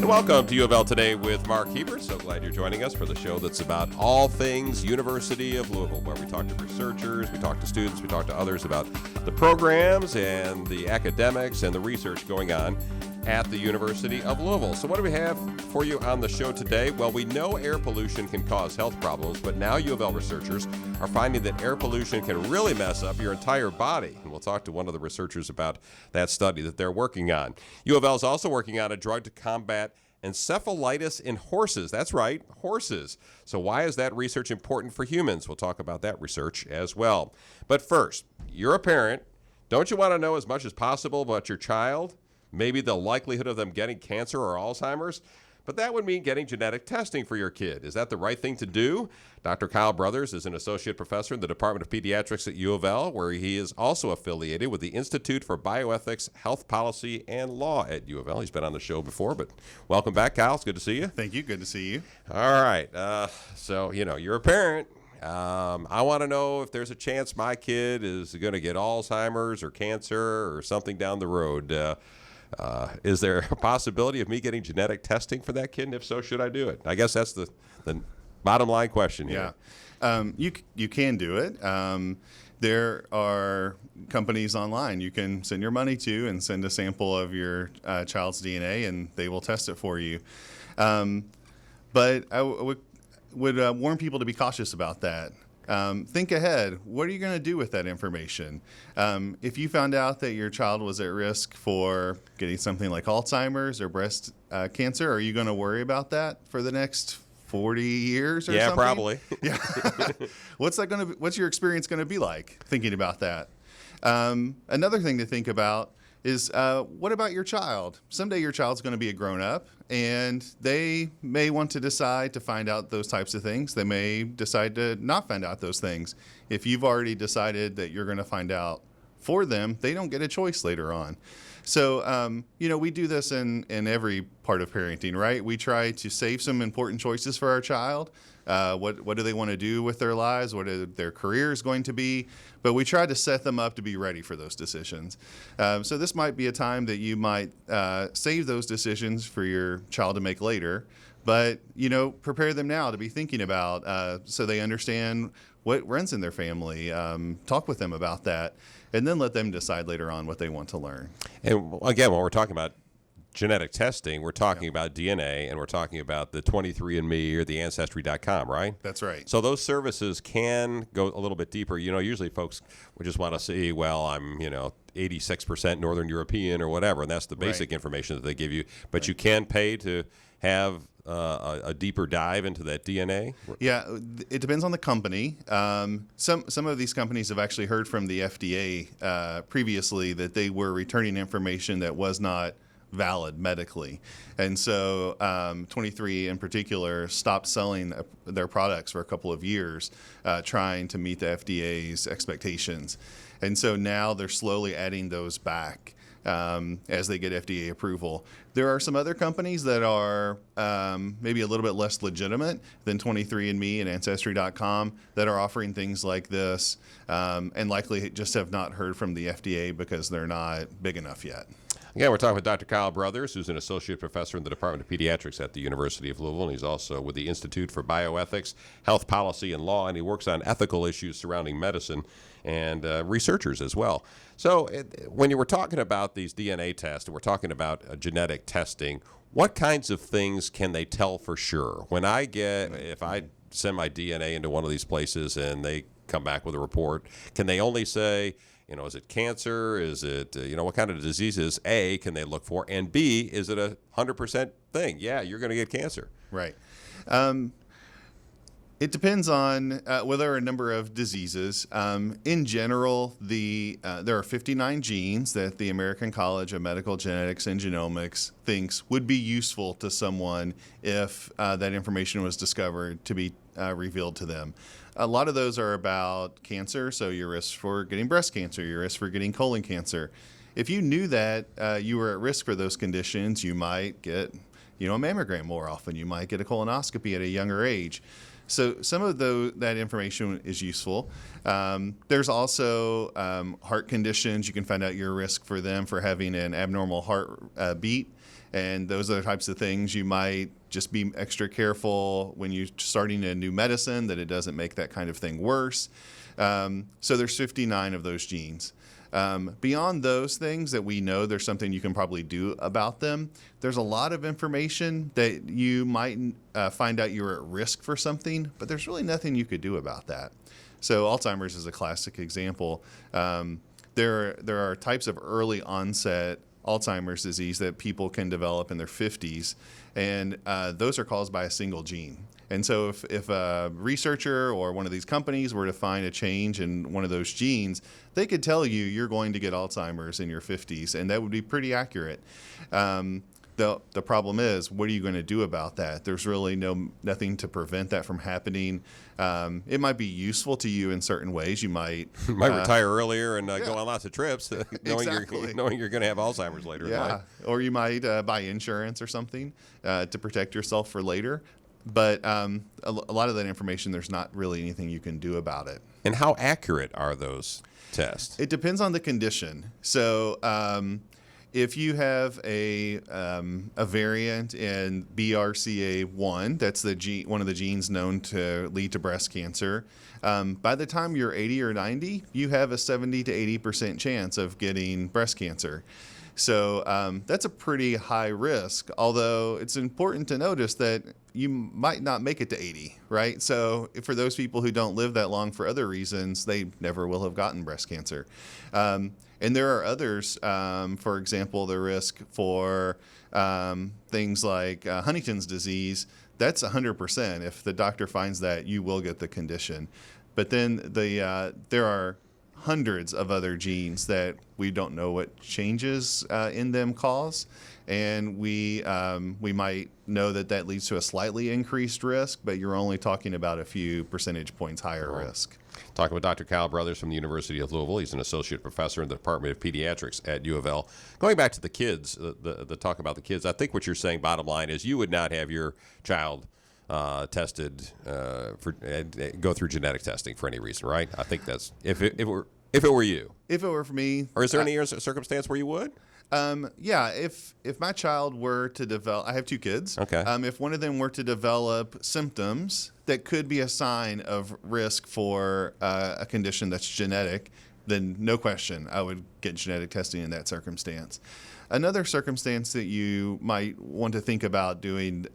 Welcome to U of L Today with Mark Hebert. So glad you're joining us for the show that's about all things University of Louisville, where we talk to researchers, we talk to students, we talk to others about the programs and the academics and the research going on at the University of Louisville. So what do we have for you on the show today? Well, we know air pollution can cause health problems, but now U of L researchers are finding that air pollution can really mess up your entire body. And we'll talk to one of the researchers about that study that they're working on. U of L is also working on a drug to combat encephalitis in horses. That's right, horses. So why is that research important for humans? We'll talk about that research as well. But first, you're a parent. Don't you want to know as much as possible about your child? Maybe the likelihood of them getting cancer or Alzheimer's? But that would mean getting genetic testing for your kid. Is that the right thing to do? Dr. Kyle Brothers is an associate professor in the Department of Pediatrics at U of L, where he is also affiliated with the Institute for Bioethics, Health Policy, and Law at U of L. He's been on the show before, but welcome back, Kyle. It's good to see you. Thank you. Good to see you. All right. So, you're a parent. I want to know if there's a chance my kid is going to get Alzheimer's or cancer or something down the road. Is there a possibility of me getting genetic testing for that kid? And if so, should I do it? I guess that's the bottom line question here. Yeah. You can do it. There are companies online you can send your money to and send a sample of your child's DNA, and they will test it for you. But I would warn people to be cautious about that. Think ahead. What are you going to do with that information? If you found out that your child was at risk for getting something like Alzheimer's or breast cancer, are you going to worry about that for the next 40 years or something? Yeah, probably. Yeah. What's your experience going to be like thinking about that? Another thing to think about is what about your child? Someday your child's going to be a grown-up, and they may want to decide to find out those types of things. They may decide to not find out those things. If you've already decided that you're going to find out for them, they don't get a choice later on. So, we do this in every part of parenting, right? We try to save some important choices for our child. What do they want to do with their lives? What are their careers going to be? But we try to set them up to be ready for those decisions. So this might be a time that you might save those decisions for your child to make later. But, prepare them now to be thinking about so they understand what runs in their family. Talk with them about that, and then let them decide later on what they want to learn. And again, when we're talking about genetic testing, we're talking about DNA, and we're talking about the 23andMe or the Ancestry.com, right? That's right. So those services can go a little bit deeper. Usually folks would just want to see, well, I'm, 86% Northern European or whatever, and that's the basic information that they give you. But you can pay to have a deeper dive into that DNA? Yeah, it depends on the company. Some of these companies have actually heard from the FDA previously that they were returning information that was not valid medically. And so 23 in particular stopped selling their products for a couple of years, trying to meet the FDA's expectations. And so now they're slowly adding those back as they get FDA approval. There are some other companies that are maybe a little bit less legitimate than 23andMe and Ancestry.com that are offering things like this, and likely just have not heard from the FDA because they're not big enough yet. Again, we're talking with Dr. Kyle Brothers, who's an associate professor in the Department of Pediatrics at the University of Louisville, and he's also with the Institute for Bioethics, Health Policy, and Law, and he works on ethical issues surrounding medicine and researchers as well. So when you were talking about these DNA tests, and we're talking about genetic testing, what kinds of things can they tell for sure? If I send my DNA into one of these places and they come back with a report, can they only say, is it cancer? Is it, what kind of diseases, A, can they look for? And B, is it a 100% thing? Yeah, you're going to get cancer. Right. It depends on there are a number of diseases. In general, there are 59 genes that the American College of Medical Genetics and Genomics thinks would be useful to someone if that information was discovered to be revealed to them. A lot of those are about cancer, so your risk for getting breast cancer, your risk for getting colon cancer. If you knew that you were at risk for those conditions, you might get a mammogram more often. You might get a colonoscopy at a younger age. So some of that information is useful. There's also heart conditions. You can find out your risk for them for having an abnormal heart beat. And those are the types of things you might just be extra careful when you're starting a new medicine that it doesn't make that kind of thing worse. So there's 59 of those genes. Beyond those things that we know there's something you can probably do about them, there's a lot of information that you might find out you're at risk for something, but there's really nothing you could do about that. So Alzheimer's is a classic example. There are types of early onset Alzheimer's disease that people can develop in their 50s, and those are caused by a single gene. And so if a researcher or one of these companies were to find a change in one of those genes, they could tell you you're going to get Alzheimer's in your 50s, and that would be pretty accurate. The problem is, what are you going to do about that? There's really nothing to prevent that from happening. It might be useful to you in certain ways. You might retire earlier and go on lots of trips, knowing Exactly. you're going to have Alzheimer's later in life. Or you might buy insurance or something to protect yourself for later. But a lot of that information, there's not really anything you can do about it. And how accurate are those tests? It depends on the condition. So if you have a variant in BRCA1, that's the gene, one of the genes known to lead to breast cancer, by the time you're 80 or 90, you have a 70 to 80% chance of getting breast cancer. So that's a pretty high risk, although it's important to notice that you might not make it to 80, right? So for those people who don't live that long for other reasons, they never will have gotten breast cancer. And there are others, for example, the risk for things like Huntington's disease, that's 100%. If the doctor finds that, you will get the condition. But then there are hundreds of other genes that we don't know what changes in them cause, and we might know that leads to a slightly increased risk, but you're only talking about a few percentage points higher risk. Talking with Dr. Kyle Brothers from the University of Louisville. He's an associate professor in the Department of Pediatrics at U of L. Going back to the kids, the talk about the kids, I think what you're saying, bottom line, is you would not have your child tested go through genetic testing for any reason, right? I think that's if it were you. If it were for me, or is there any circumstance where you would? Yeah, if my child were to develop, I have two kids. Okay. If one of them were to develop symptoms that could be a sign of risk for a condition that's genetic, then no question, I would get genetic testing in that circumstance. Another circumstance that you might want to think about doing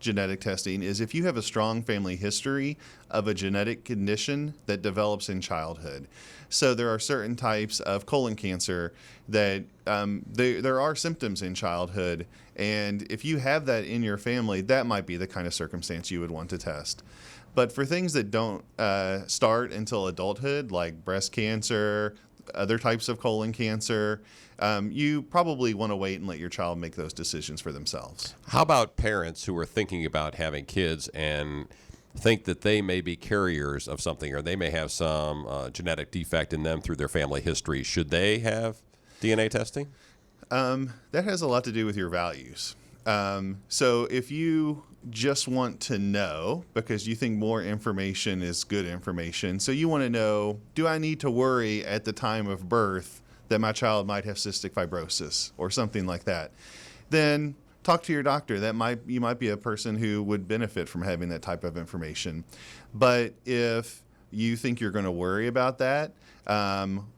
genetic testing is if you have a strong family history of a genetic condition that develops in childhood. So there are certain types of colon cancer that there are symptoms in childhood, and if you have that in your family, that might be the kind of circumstance you would want to test. But for things that don't start until adulthood, like breast cancer, other types of colon cancer, you probably want to wait and let your child make those decisions for themselves. How about parents who are thinking about having kids and think that they may be carriers of something, or they may have some genetic defect in them through their family history? Should they have DNA testing? That has a lot to do with your values. So if you just want to know because you think more information is good information, so you want to know, do I need to worry at the time of birth that my child might have cystic fibrosis or something like that, then talk to your doctor. You might be a person who would benefit from having that type of information. But if you think you're going to worry about that,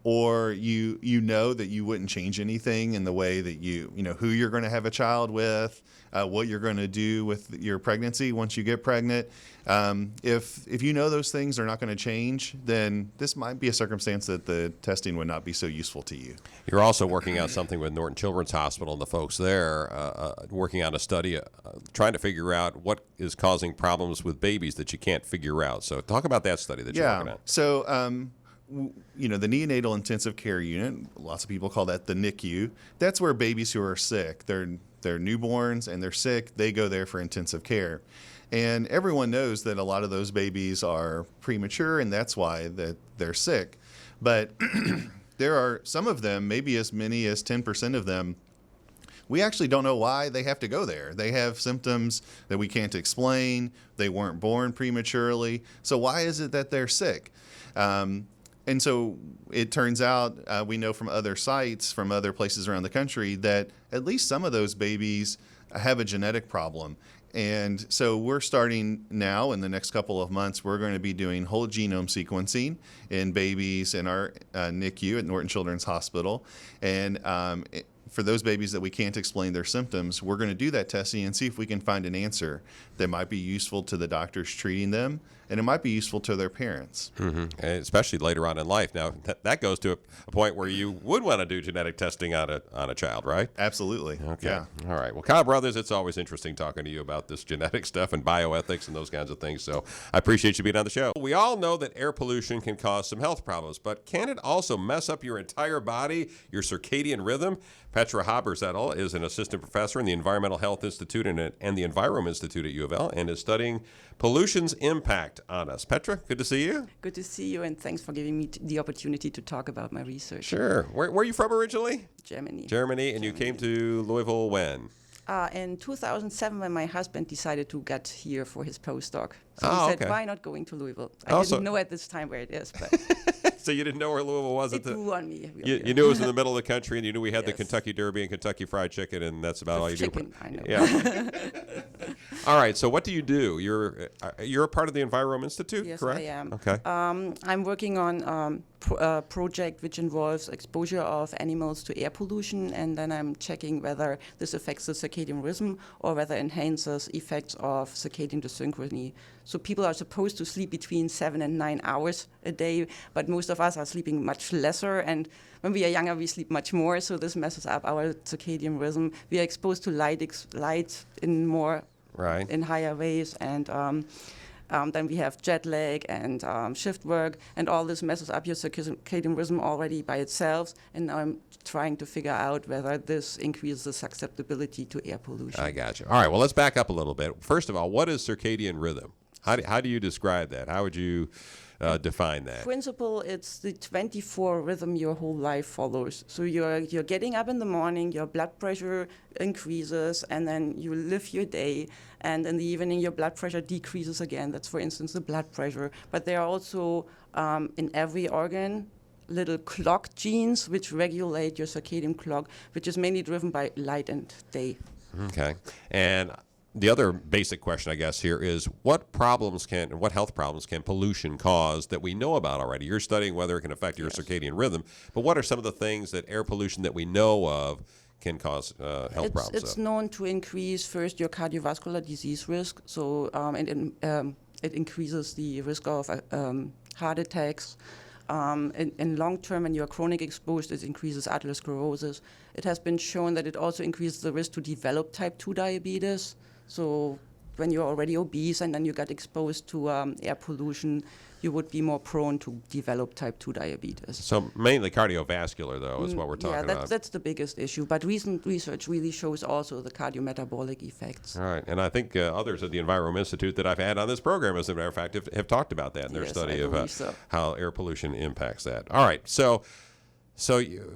or you know that you wouldn't change anything in the way that you know who you're going to have a child with, what you're going to do with your pregnancy once you get pregnant. If you know those things are not going to change, then this might be a circumstance that the testing would not be so useful to you. You're also working on something with Norton Children's Hospital and the folks there, working on a study, trying to figure out what is causing problems with babies that you can't figure out. So talk about that study that you're working on. So, the neonatal intensive care unit, lots of people call that the NICU. That's where babies who are sick, they're newborns and they're sick, they go there for intensive care. And everyone knows that a lot of those babies are premature, and that's why they're sick. But there are some of them, maybe as many as 10% of them, we actually don't know why they have to go there. They have symptoms that we can't explain. They weren't born prematurely. So why is it that they're sick? And so it turns out we know from other sites, from other places around the country, that at least some of those babies have a genetic problem. And so we're starting now in the next couple of months, we're going to be doing whole genome sequencing in babies in our NICU at Norton Children's Hospital. And for those babies that we can't explain their symptoms, we're going to do that testing and see if we can find an answer that might be useful to the doctors treating them, and it might be useful to their parents. Mm-hmm. And especially later on in life. Now, that goes to a point where you would want to do genetic testing on a child, right? Absolutely. Okay. Yeah. All right. Well, Kyle Brothers, it's always interesting talking to you about this genetic stuff and bioethics and those kinds of things. So I appreciate you being on the show. We all know that air pollution can cause some health problems, but can it also mess up your entire body, your circadian rhythm? Petra Haberzettl is an assistant professor in the Environmental Health Institute and the Environment Institute at U of L and is studying pollution's impact on us. Petra, good to see you. Good to see you, and thanks for giving me the opportunity to talk about my research. Sure. Where are you from originally? Germany. Germany, and you came to Louisville when? In 2007, when my husband decided to get here for his postdoc. So Oh, he said, okay. why not going to Louisville? I Oh, didn't so- know at this time where it is, but So you didn't know where Louisville was it grew on me. You knew it was in the middle of the country, and you knew we had the Yes. Kentucky Derby and Kentucky Fried Chicken, and that's about all you Chicken, do. I know. Yeah. All right. So what do you do? You're a part of the Environment Institute, Yes, correct? I am. Okay. I'm working on a project which involves exposure of animals to air pollution, and then I'm checking whether this affects the circadian rhythm or whether enhances effects of circadian desynchrony. So people are supposed to sleep between 7 and 9 hours a day, but most of us are sleeping much lesser, and when we are younger, we sleep much more, so this messes up our circadian rhythm. We are exposed to light in more Right. in higher ways, and then we have jet lag and shift work, and all this messes up your circadian rhythm already by itself. And now I'm trying to figure out whether this increases the susceptibility to air pollution. I got you. All right. Well, let's back up a little bit. First of all, what is circadian rhythm? How do you describe that? How would you define that? Principle, it's the 24 rhythm your whole life follows. So you're getting up in the morning, your blood pressure increases, and then you live your day, and in the evening your blood pressure decreases again. That's, for instance, the blood pressure. But there are also in every organ little clock genes which regulate your circadian clock, which is mainly driven by light and day. Okay. And the other basic question, I guess, here is what health problems can pollution cause that we know about already? You're studying whether it can affect your circadian rhythm, but what are some of the things that air pollution that we know of can cause health problems? It's known to increase first your cardiovascular disease risk, so it increases the risk of heart attacks. In long term, when you are chronic exposed, it increases atherosclerosis. It has been shown that it also increases the risk to develop type 2 diabetes. So when you're already obese and then you get exposed to air pollution, you would be more prone to develop type 2 diabetes. So mainly cardiovascular, though, is what we're talking about. Yeah, that's the biggest issue. But recent research really shows also the cardiometabolic effects. All right. And I think others at the Environment Institute that I've had on this program, as a matter of fact, have talked about that in their Yes, study I of believe so. how air pollution impacts that. All right. So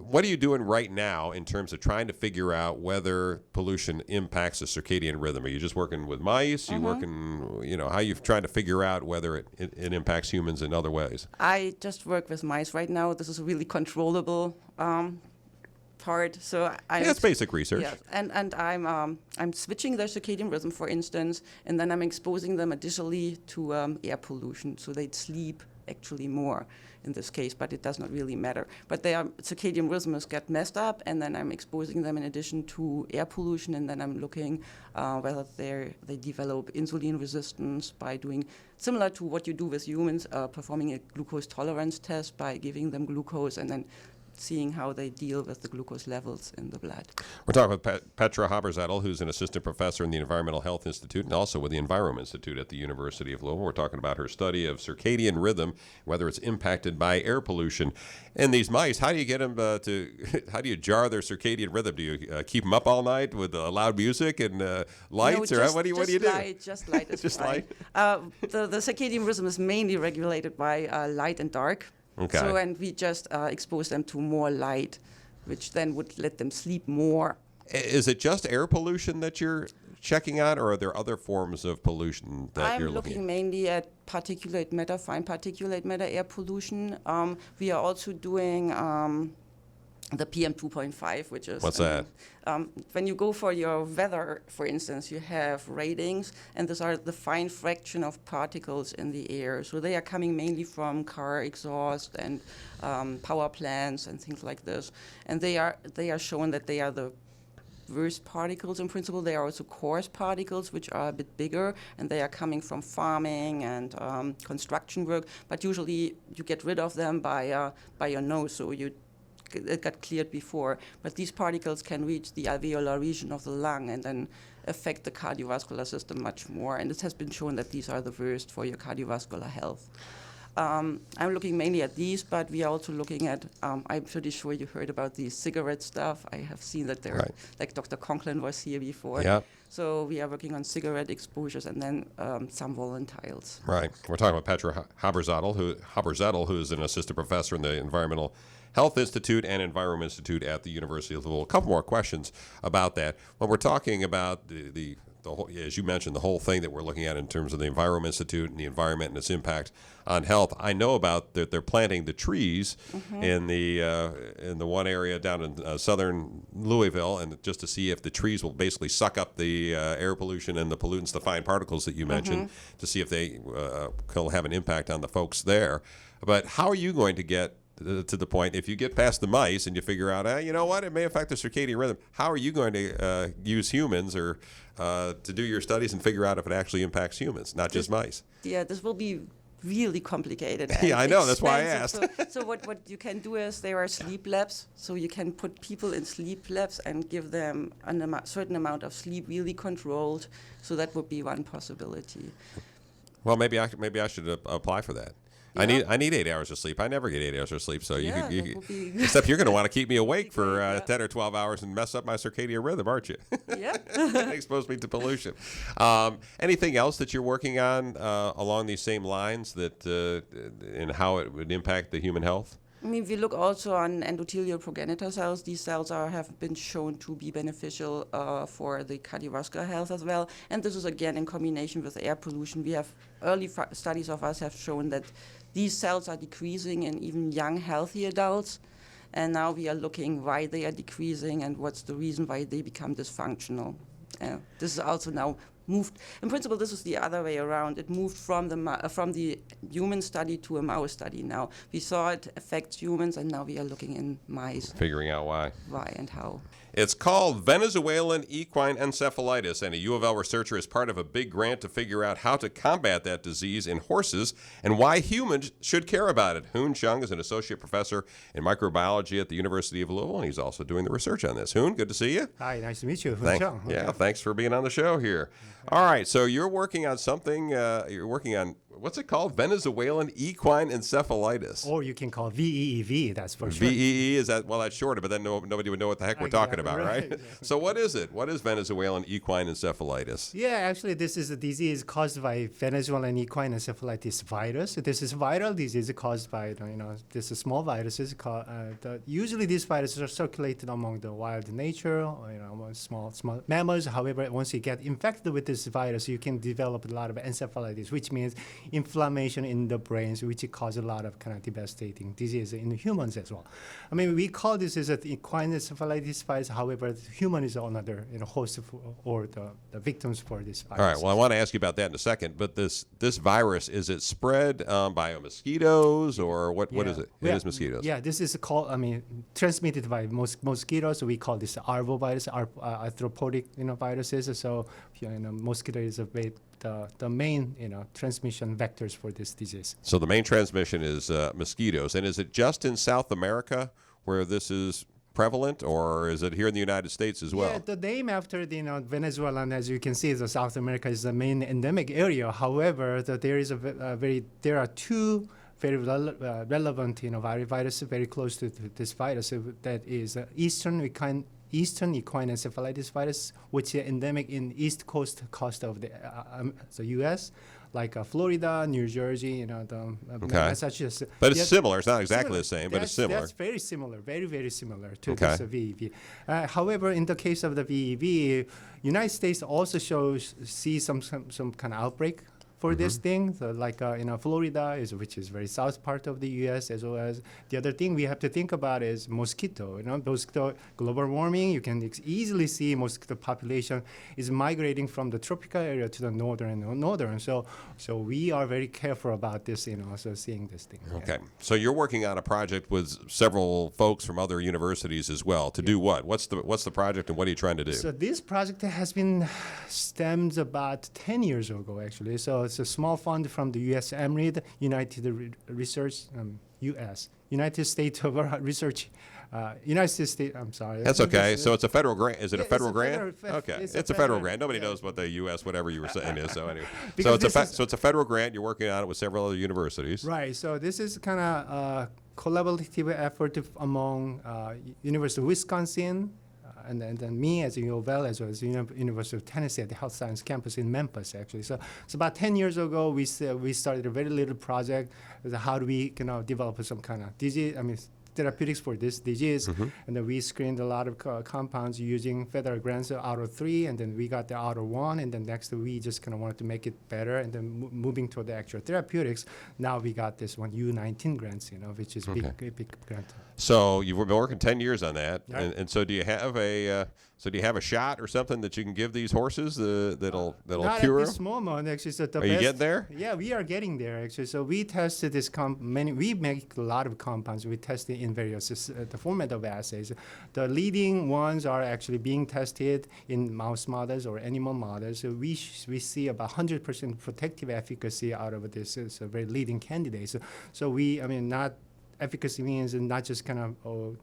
what are you doing right now in terms of trying to figure out whether pollution impacts the circadian rhythm? Are you just working with mice? You working, how are you trying to figure out whether it impacts humans in other ways? I just work with mice right now. This is a really controllable part. So That's basic research. Yeah, and I'm switching their circadian rhythm, for instance, and then I'm exposing them additionally to air pollution, so they'd sleep actually more in this case, but it does not really matter. But their circadian rhythms get messed up, and then I'm exposing them in addition to air pollution, and then I'm looking whether they develop insulin resistance by doing similar to what you do with humans, performing a glucose tolerance test by giving them glucose and then seeing how they deal with the glucose levels in the blood. We're talking with Petra Haberzettl, who's an assistant professor in the Environmental Health Institute and also with the Environment Institute at the University of Louisville. We're talking about her study of circadian rhythm, whether it's impacted by air pollution. And these mice, how do you get them how do you jar their circadian rhythm? Do you keep them up all night with loud music and lights? No, or what do you do? Just light is Just fine. The circadian rhythm is mainly regulated by light and dark. Okay. So, and we just expose them to more light, which then would let them sleep more. Is it just air pollution that you're checking out, or are there other forms of pollution that I'm you're looking at? mainly at particulate matter, fine particulate matter air pollution. We are also doing the PM 2.5, which is... What's that? When you go for your weather, for instance, you have ratings, and these are the fine fraction of particles in the air. So they are coming mainly from car exhaust and power plants and things like this. And they are shown that they are the worst particles in principle. They are also coarse particles, which are a bit bigger, and they are coming from farming and construction work. But usually you get rid of them by your nose, so it got cleared before. But these particles can reach the alveolar region of the lung and then affect the cardiovascular system much more. And it has been shown that these are the worst for your cardiovascular health. I'm looking mainly at these, but we are also looking at, I'm pretty sure you heard about the cigarette stuff. I have seen that there, Right. like Dr. Conklin was here before. Yeah. So we are working on cigarette exposures and then some volatiles. Right. We're talking about Petra Haberzettl, who is an assistant professor in the Environmental Health Institute and Environment Institute at the University of Louisville. A couple more questions about that. When we're talking about the whole, as you mentioned, the whole thing that we're looking at in terms of the Environment Institute and the environment and its impact on health, I know about that they're planting the trees in the one area down in southern Louisville, and just to see if the trees will basically suck up the air pollution and the pollutants, the fine particles that you mentioned, to see if they will have an impact on the folks there. But how are you going to get to the point, if you get past the mice and you figure out, you know what, it may affect the circadian rhythm, how are you going to use humans or to do your studies and figure out if it actually impacts humans, not just mice? Yeah, this will be really complicated. Yeah, I know. That's why I asked. So what you can do is there are sleep labs. So you can put people in sleep labs and give them a certain amount of sleep, really controlled. So that would be one possibility. Well, maybe I should apply for that. Yeah. I need 8 hours of sleep. I never get 8 hours of sleep, so Yeah, you that would be except you're going to want to keep me awake for great, yeah. 10 or 12 hours and mess up my circadian rhythm, aren't you? Yeah. Expose me to pollution. Anything else that you're working on along these same lines that and how it would impact the human health? I mean, we look also on endothelial progenitor cells. These cells have been shown to be beneficial for the cardiovascular health as well. And this is, again, in combination with air pollution. We have early studies of us have shown that these cells are decreasing in even young, healthy adults. And now we are looking why they are decreasing and what's the reason why they become dysfunctional. This is also now moved. In principle, this is the other way around. It moved from the human study to a mouse study now. We saw it affects humans, and now we are looking in mice. Figuring out why. Why and how. It's called Venezuelan equine encephalitis, and a U of L researcher is part of a big grant to figure out how to combat that disease in horses and why humans should care about it. Hoon Chung is an associate professor in microbiology at the University of Louisville, and he's also doing the research on this. Hoon, good to see you. Hi, nice to meet you. Hoon Chung. Yeah, thanks for being on the show here. All right, so you're working on something, you're working on, what's it called? Venezuelan equine encephalitis. Or you can call VEEV, that's for sure. VEE, is that, well, that's shorter, but then nobody would know what the heck we're talking about, right? So what is it? What is Venezuelan equine encephalitis? Yeah, actually, this is a disease caused by Venezuelan equine encephalitis virus. This is a viral disease caused by, this is small viruses. Usually these viruses are circulated among the wild nature, or, among small mammals. However, once you get infected with this virus, you can develop a lot of encephalitis, which means inflammation in the brains, which cause a lot of kind of devastating disease in humans as well. I mean, we call this as an equine encephalitis virus. However, the human is another host or the victims for this virus. All right. Well, I want to ask you about that in a second. But this virus, is it spread by mosquitoes or what is it? It is mosquitoes. Yeah, this is called, transmitted by mosquitoes. We call this arbovirus, arthropodic, viruses. So, mosquito is the main, transmission vectors for this disease. So the main transmission is mosquitoes. And is it just in South America where this is prevalent, or is it here in the United States as well? Yeah, the name after the Venezuelan, as you can see, the South America is the main endemic area. However, there are two very relevant, viruses very close to this virus. That is Eastern equine encephalitis virus, which is endemic in east coast of the U.S., like Florida, New Jersey, Massachusetts. But it's similar. It's not exactly the same, but it's similar. That's very similar, very, very similar to this VEV. However, in the case of the VEV, United States also see some kind of outbreak for this thing. So like Florida which is very south part of the U.S. as well as the other thing we have to think about is mosquito. Mosquito global warming. You can easily see mosquito population is migrating from the tropical area to the northern. So we are very careful about this. So seeing this thing. Okay, so you're working on a project with several folks from other universities as well. To do what? What's the project and what are you trying to do? So this project has been stemmed about 10 years ago, actually. So it's a small fund from the U.S. EMRID, United States of Research. United States. I'm sorry. That's okay. So it's a federal grant. Is it a federal grant? Okay, it's it's a a federal federal- grant. Nobody yeah. knows what the U.S. whatever you were saying is. So anyway, so Because it's a federal grant. You're working on it with several other universities. Right. So this is kind of collaborative effort among University of Wisconsin, and then me as a U of L, as well as University of Tennessee at the Health Science Campus in Memphis, actually. So it's about 10 years ago, we started a very little project. How do we develop some kind of disease, therapeutics for this disease, and then we screened a lot of compounds using federal grants out of 3, and then we got the out of 1, and then next we just kind of wanted to make it better, and then moving to the actual therapeutics. Now we got this one U19 grants, which is big grant. So you've been working 10 years on that, Yeah. and so do you have a shot or something that you can give these horses that'll Not cure at them? this moment, actually. So the Are you getting there? Yeah, we are getting there, actually. So we tested this we make a lot of compounds. We tested in various the format of assays. The leading ones are actually being tested in mouse models or animal models. So we see about 100% protective efficacy out of this. It's a very leading candidate. So not efficacy means not just kind of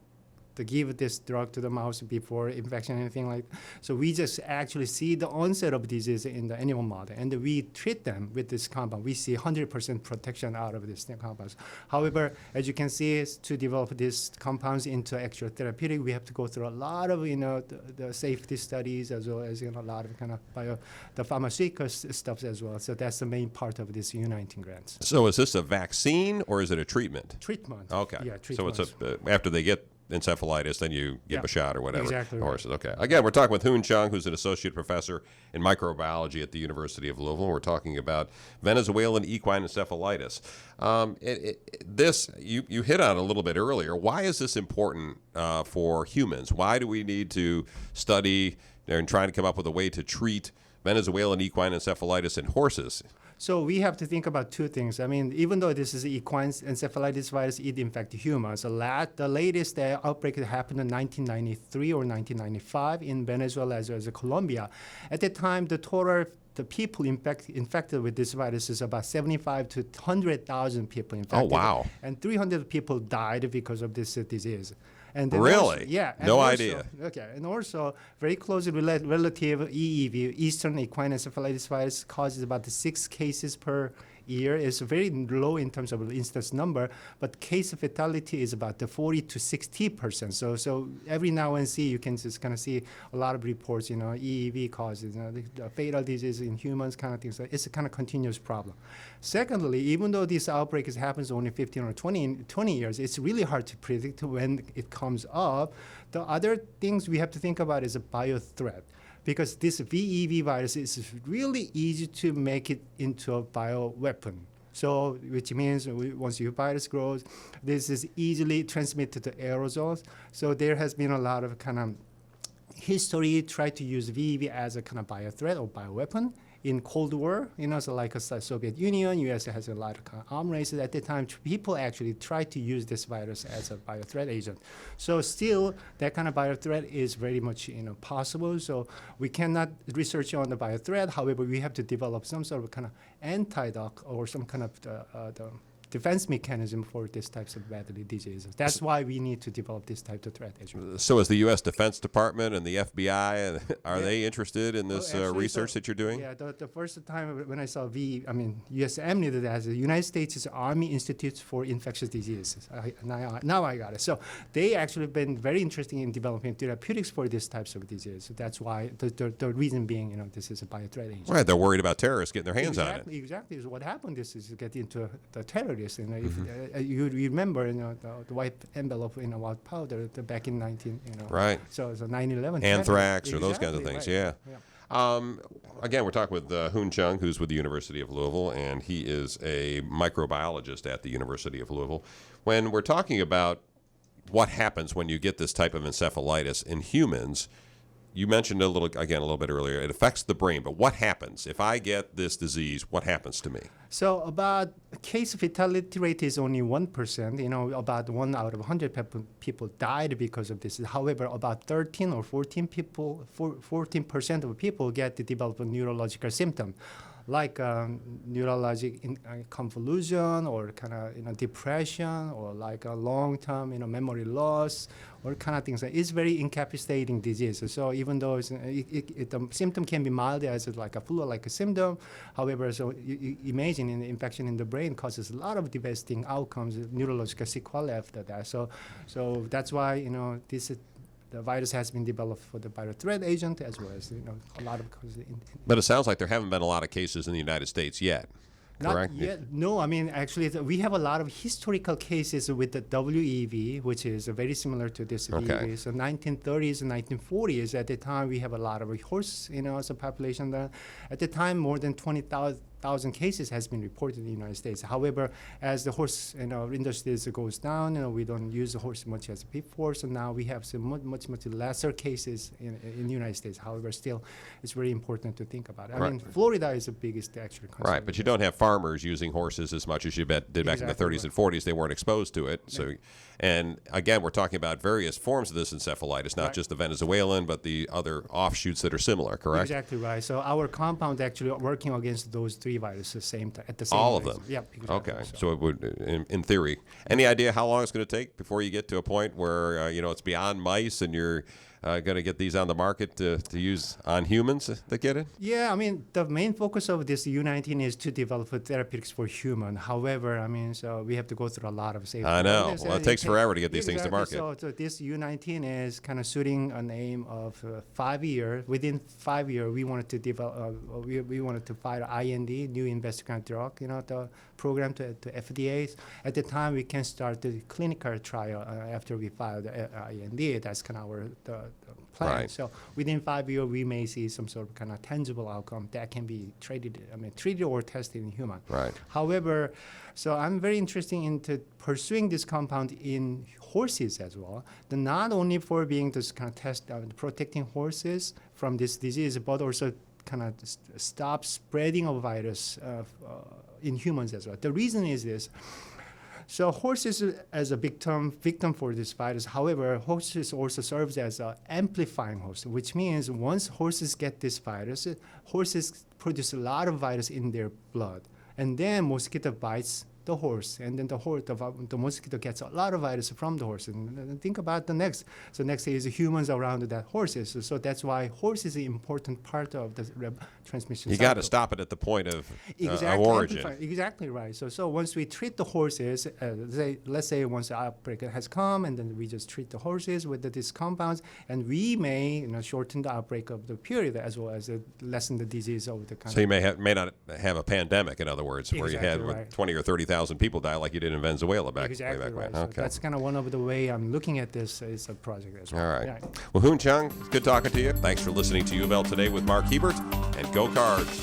to give this drug to the mouse before infection, anything like that. So we just actually see the onset of disease in the animal model, and we treat them with this compound. We see 100% protection out of these compounds. However, as you can see, to develop these compounds into actual therapeutic, we have to go through a lot of the safety studies, as well as a lot of kind of the pharmaceutical stuff as well. So that's the main part of this U19 grants. So is this a vaccine or is it a treatment? Treatment. Okay. Yeah, So treatment. it's after they get encephalitis, then you give Yeah, a shot or whatever. exactly right. Horses. Okay. Again, we're talking with Hoon Chung, who's an associate professor in microbiology at the University of Louisville. We're talking about Venezuelan equine encephalitis. You hit on it a little bit earlier. Why is this important for humans? Why do we need to study and try to come up with a way to treat Venezuelan equine encephalitis in horses? So we have to think about two things. Even though this is equine encephalitis virus, it infects humans. The latest outbreak happened in 1993 or 1995 in Venezuela as well as Colombia. At the time, the people infected with this virus is about 75 to 100,000 people infected. Oh, wow. And 300 people died because of this disease. And then Really? Yeah. and No also- idea. Okay, and also very closely relative EEV, Eastern Equine Encephalitis Virus, causes about 6 cases per year. It's very low in terms of instance number, but case fatality is about the 40 to 60%. So every now and then you can just kind of see a lot of reports, EEV causes, the fatal disease in humans kind of thing. So it's a kind of continuous problem. Secondly, even though this outbreak happens only 15 or 20 years, it's really hard to predict when it comes up. The other things we have to think about is a biothreat, because this VEV virus is really easy to make it into a bioweapon. So, which means once your virus grows, this is easily transmitted to aerosols. So there has been a lot of kind of history try to use VEV as a kind of biothreat or bioweapon. In Cold War, so like a Soviet Union, US has a lot of kind of arm races at the time. People actually tried to use this virus as a biothreat agent. So still, that kind of biothreat is very much possible. So we cannot research on the biothreat. However, we have to develop some sort of kind of antidote or some kind of the defense mechanism for these types of deadly diseases. That's why we need to develop this type of threat agent. So is the U.S. Defense Department and the FBI, are they interested in this Actually, research that you're doing? Yeah, the first time when I saw U.S. EMRID as the United States Army Institute for Infectious Diseases. Now I got it. So they actually been very interested in developing therapeutics for these types of diseases. So that's why the reason being, this is a biothreat agent. Right, they're worried about terrorists getting their hands on it. Exactly. So what happened is get into the terrorists. If you remember, the white envelope in white powder back in 19. Right. So 9/11. Anthrax or those kinds of things. Right. Yeah. Again, we're talking with Hoon Chung, who's with the University of Louisville, and he is a microbiologist at the University of Louisville. When we're talking about what happens when you get this type of encephalitis in humans, you mentioned a little bit earlier, it affects the brain, but what happens? If I get this disease, what happens to me? So about case fatality rate is only 1%. About 1 out of 100 people died because of this. However, about 13 or 14% of people get to develop a neurological symptom, like neurologic convolution or kind of depression, or like a long-term memory loss, or kind of things. It's very incapacitating disease. So even though the symptom can be mild as like a flu-like a symptom, however, so you imagine an infection in the brain causes a lot of devastating outcomes, neurological sequelae after that. So that's why the virus has been developed for the viral threat agent, as well as a lot of causes. But it sounds like there haven't been a lot of cases in the United States yet. Correct? Not yet. No, I mean, actually, we have a lot of historical cases with the WEV, which is very similar to this Okay. EV. So 1930s and 1940s, at the time, we have a lot of horse, as a population. At the time, more than 20,000 cases has been reported in the United States. However, as the horse industry goes down, we don't use the horse much as before. So now we have some much lesser cases in the United States. However, still, it's very important to think about it. I mean, Florida is the biggest actually concern. Right, but you don't have farmers using horses as much as you did back in the 30s and 40s. They weren't exposed to it. So, and again, we're talking about various forms of this encephalitis, not just the Venezuelan, but the other offshoots that are similar, correct? Exactly right. So our compound actually working against those three viruses at the same All of time. them? Yep. Exactly. Okay, so it would, in theory. Any idea how long it's going to take before you get to a point where, it's beyond mice and you're going to get these on the market to use on humans that get it? Yeah, I mean, the main focus of this U19 is to develop therapeutics for human. However, I mean, so we have to go through a lot of safety. I know. Well, it takes forever to get these things to market. So this U19 is kind of shooting an aim of 5 years. Within 5 years, we wanted to develop. We wanted to file IND, new investigational drug, the program to FDA. At the time, we can start the clinical trial after we file the IND. That's kind of our the plan. Right. So within 5 years, we may see some sort of kind of tangible outcome that can be treated or tested in human. Right. However, so I'm very interested into pursuing this compound in horses as well. Not only for being this kind of test protecting horses from this disease, but also kind of stop spreading of virus in humans as well. The reason is this. So horses as a victim for this virus. However, horses also serves as an amplifying host, which means once horses get this virus, horses produce a lot of virus in their blood, and then mosquito bites the horse, and then the mosquito gets a lot of virus from the horse. And think about the next. So next is humans around that horses. So that's why horse is an important part of the transmission. You got to stop it at the point of origin. Exactly right. So once we treat the horses, let's say once the outbreak has come, and then we just treat the horses with these compounds, and we may shorten the outbreak of the period as well as lessen the disease of the kind. So you may not have a pandemic, in other words, where you had 20 or 30,000 people die like you did in Venezuela back way back when. So okay. that's kind of one of the way I'm looking at this as a project as well. All right. Yeah. Well, Hoon Chung, it's good talking to you. Thanks for listening to ULT Today with Mark Hebert, and go Cards.